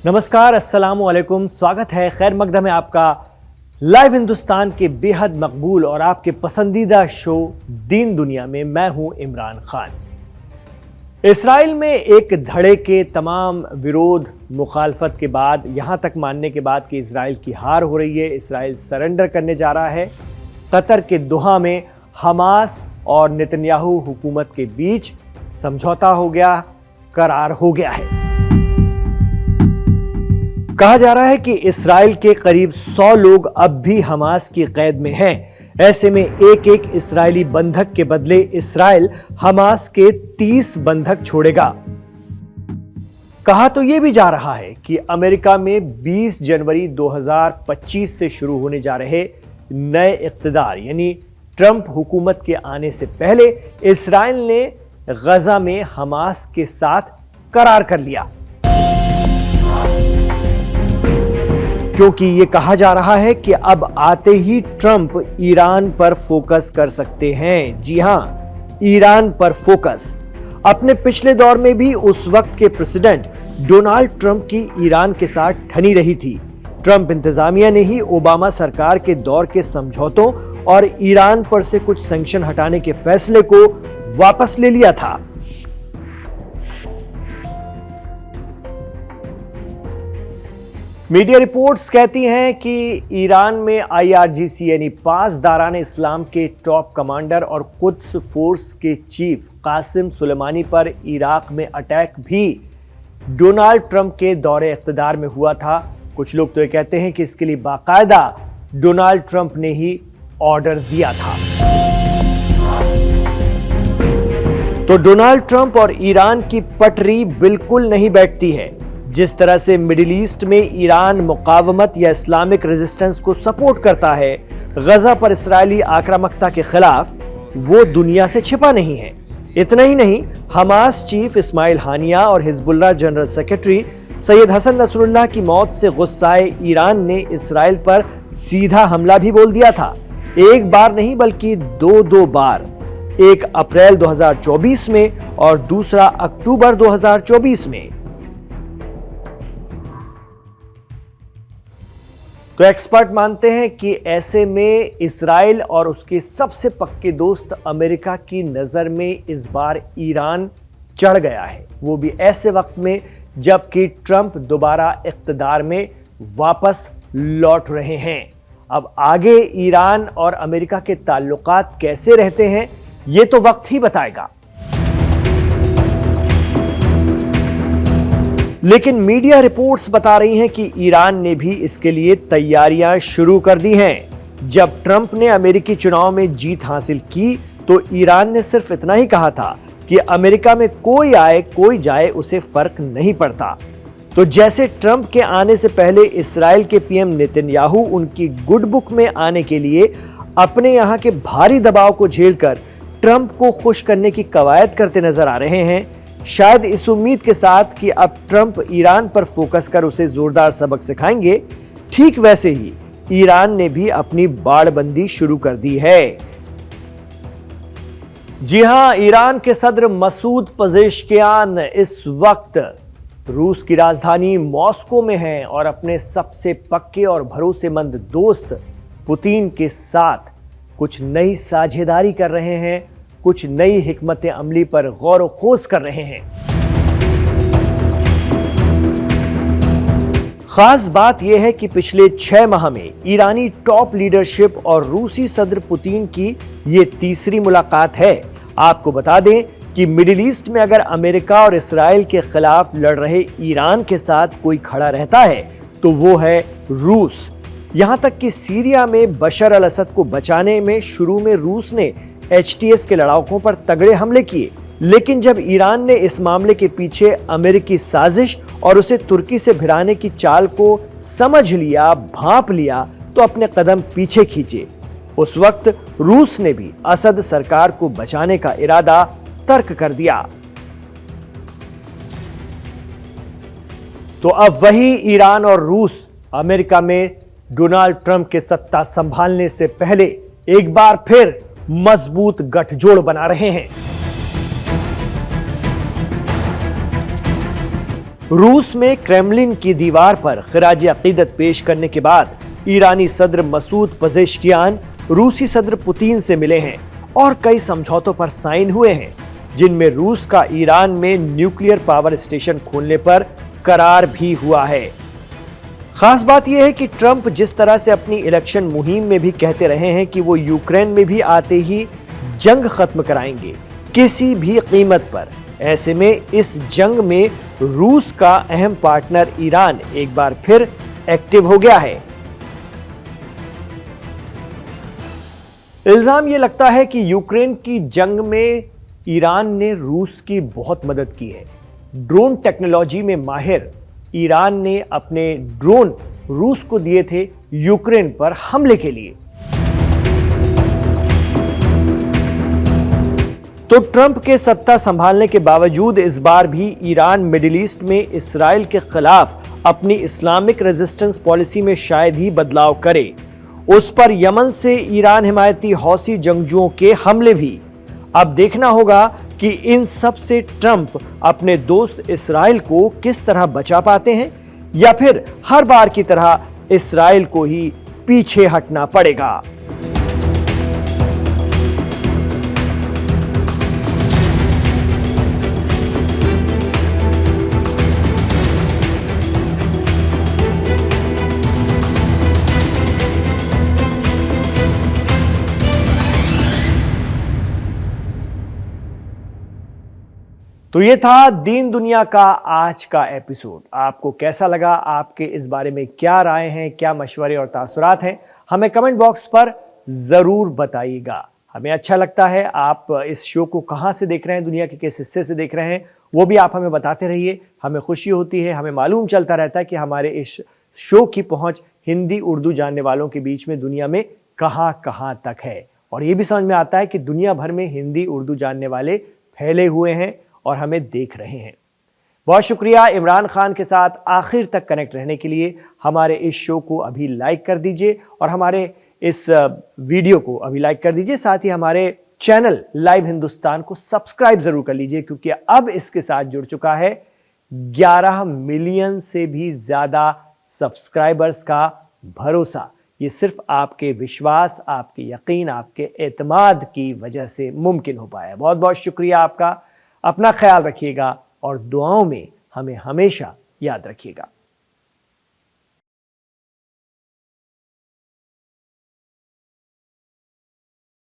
नमस्कार, अस्सलामु अलैकुम। स्वागत है खैर मकदम में आपका लाइव हिंदुस्तान के बेहद मकबूल और आपके पसंदीदा शो दीन दुनिया में। मैं हूं इमरान खान। इसराइल में एक धड़े के तमाम विरोध मुखालफत के बाद, यहां तक मानने के बाद कि इसराइल की हार हो रही है, इसराइल सरेंडर करने जा रहा है, कतर के दोहा में हमास और नेतन्याहू हुकूमत के बीच समझौता हो गया, करार हो गया है। कहा जा रहा है कि इसराइल के करीब 100 लोग अब भी हमास की कैद में हैं। ऐसे में एक एक इसराइली बंधक के बदले इसराइल हमास के 30 बंधक छोड़ेगा। कहा तो यह भी जा रहा है कि अमेरिका में 20 जनवरी 2025 से शुरू होने जा रहे नए इक़्तिदार यानी ट्रंप हुकूमत के आने से पहले इसराइल ने गजा में हमास के साथ करार कर लिया, क्योंकि यह कहा जा रहा है कि अब आते ही ट्रंप ईरान पर फोकस कर सकते हैं। जी हां, ईरान पर फोकस। अपने पिछले दौर में भी उस वक्त के प्रेसिडेंट डोनाल्ड ट्रंप की ईरान के साथ ठनी रही थी। ट्रंप इंतजामिया ने ही ओबामा सरकार के दौर के समझौतों और ईरान पर से कुछ सैंक्शन हटाने के फैसले को वापस ले लिया था। मीडिया रिपोर्ट्स कहती हैं कि ईरान में IRGC यानी पासदारान इस्लाम के टॉप कमांडर और कुद्स फोर्स के चीफ कासिम सुलेमानी पर इराक में अटैक भी डोनाल्ड ट्रंप के दौरे इख्तिदार में हुआ था। कुछ लोग तो ये कहते हैं कि इसके लिए बाकायदा डोनाल्ड ट्रंप ने ही ऑर्डर दिया था। तो डोनाल्ड ट्रंप और ईरान की पटरी बिल्कुल नहीं बैठती है। जिस तरह से मिडिल ईस्ट में ईरान मुकावमत या इस्लामिक रेजिस्टेंस को सपोर्ट करता है गजा पर इसराइली आक्रामकता के खिलाफ, वो दुनिया से छिपा नहीं है। इतना ही नहीं, हमास चीफ इस्माइल हानिया और Hezbollah general secretary Sayyed Hassan Nasrallah की मौत से गुस्साए ईरान ने इसराइल पर सीधा हमला भी बोल दिया था। एक बार नहीं बल्कि दो बार, एक अप्रैल 2024 में और दूसरा अक्टूबर 2024 में। तो एक्सपर्ट मानते हैं कि ऐसे में इसराइल और उसके सबसे पक्के दोस्त अमेरिका की नजर में इस बार ईरान चढ़ गया है, वो भी ऐसे वक्त में जबकि ट्रंप दोबारा इख्तिदार में वापस लौट रहे हैं। अब आगे ईरान और अमेरिका के ताल्लुकात कैसे रहते हैं, ये तो वक्त ही बताएगा। लेकिन मीडिया रिपोर्ट्स बता रही हैं कि ईरान ने भी इसके लिए तैयारियां शुरू कर दी हैं। जब ट्रंप ने अमेरिकी चुनाव में जीत हासिल की तो ईरान ने सिर्फ इतना ही कहा था कि अमेरिका में कोई आए कोई जाए उसे फर्क नहीं पड़ता। तो जैसे ट्रंप के आने से पहले इसराइल के पीएम नेतन्याहू उनकी गुड बुक में आने के लिए अपने यहां के भारी दबाव को झेलकर ट्रंप को खुश करने की कवायद करते नजर आ रहे हैं, शायद इस उम्मीद के साथ कि अब ट्रंप ईरान पर फोकस कर उसे जोरदार सबक सिखाएंगे, ठीक वैसे ही ईरान ने भी अपनी बाड़बंदी शुरू कर दी है। जी हां, ईरान के सदर मसूद पेजेश्कियान इस वक्त रूस की राजधानी मॉस्को में हैं और अपने सबसे पक्के और भरोसेमंद दोस्त पुतिन के साथ कुछ नई साझेदारी कर रहे हैं, कुछ नई हिकमत अमली पर गौर व खोज कर रहे हैं। खास बात यह है कि पिछले 6 माह में ईरानी टॉप लीडरशिप और रूसी सदर पुतिन की यह तीसरी मुलाकात है। आपको बता दें कि मिडिल ईस्ट में अगर अमेरिका और इसराइल के खिलाफ लड़ रहे ईरान के साथ कोई खड़ा रहता है तो वो है रूस। यहां तक कि सीरिया में बशर अल असद को बचाने में शुरू में रूस ने HTS के लड़ाकों पर तगड़े हमले किए, लेकिन जब ईरान ने इस मामले के पीछे अमेरिकी साजिश और उसे तुर्की से भिड़ाने की चाल को समझ लिया, भांप लिया, तो अपने कदम पीछे खींचे। उस वक्त रूस ने भी असद सरकार को बचाने का इरादा तर्क कर दिया। तो अब वही ईरान और रूस अमेरिका में डोनाल्ड ट्रंप के सत्ता संभालने से पहले एक बार फिर मजबूत गठजोड़ बना रहे हैं। रूस में क्रेमलिन की दीवार पर खिराज अकीदत पेश करने के बाद ईरानी सदर मसूद पजेश्कियान रूसी सदर पुतिन से मिले हैं और कई समझौतों पर साइन हुए हैं, जिनमें रूस का ईरान में न्यूक्लियर पावर स्टेशन खोलने पर करार भी हुआ है। खास बात यह है कि ट्रंप जिस तरह से अपनी इलेक्शन मुहिम में भी कहते रहे हैं कि वो यूक्रेन में भी आते ही जंग खत्म कराएंगे किसी भी कीमत पर, ऐसे में इस जंग में रूस का अहम पार्टनर ईरान एक बार फिर एक्टिव हो गया है। इल्जाम यह लगता है कि यूक्रेन की जंग में ईरान ने रूस की बहुत मदद की है। ड्रोन टेक्नोलॉजी में माहिर ईरान ने अपने ड्रोन रूस को दिए थे यूक्रेन पर हमले के लिए। तो ट्रंप के सत्ता संभालने के बावजूद इस बार भी ईरान मिडिल ईस्ट में इस्राइल के खिलाफ अपनी इस्लामिक रेजिस्टेंस पॉलिसी में शायद ही बदलाव करे। उस पर यमन से ईरान हिमायती हौसी जंगजुओं के हमले भी। अब देखना होगा कि इन सब से ट्रंप अपने दोस्त इस्राइल को किस तरह बचा पाते हैं, या फिर हर बार की तरह इस्राइल को ही पीछे हटना पड़ेगा। तो ये था दीन दुनिया का आज का एपिसोड। आपको कैसा लगा? आपके इस बारे में क्या राय हैं, क्या मशवरे और तासुरात हैं, हमें कमेंट बॉक्स पर जरूर बताइएगा। हमें अच्छा लगता है आप इस शो को कहां से देख रहे हैं, दुनिया के किस हिस्से से देख रहे हैं, वो भी आप हमें बताते रहिए। हमें खुशी होती है, हमें मालूम चलता रहता है कि हमारे इस शो की पहुंच हिंदी उर्दू जानने वालों के बीच में दुनिया में कहां तक है। और ये भी समझ में आता है कि दुनिया भर में हिंदी उर्दू जानने वाले फैले हुए हैं और हमें देख रहे हैं। बहुत शुक्रिया इमरान खान के साथ आखिर तक कनेक्ट रहने के लिए। हमारे इस शो को अभी लाइक कर दीजिए और हमारे इस वीडियो को अभी लाइक कर दीजिए। साथ ही हमारे चैनल लाइव हिंदुस्तान को सब्सक्राइब जरूर कर लीजिए, क्योंकि अब इसके साथ जुड़ चुका है 11 मिलियन से भी ज्यादा सब्सक्राइबर्स का भरोसा। ये सिर्फ आपके विश्वास, आपके यकीन, आपके एतमाद की वजह से मुमकिन हो पाया। बहुत बहुत शुक्रिया आपका। अपना ख्याल रखिएगा और दुआओं में हमें हमेशा याद रखिएगा।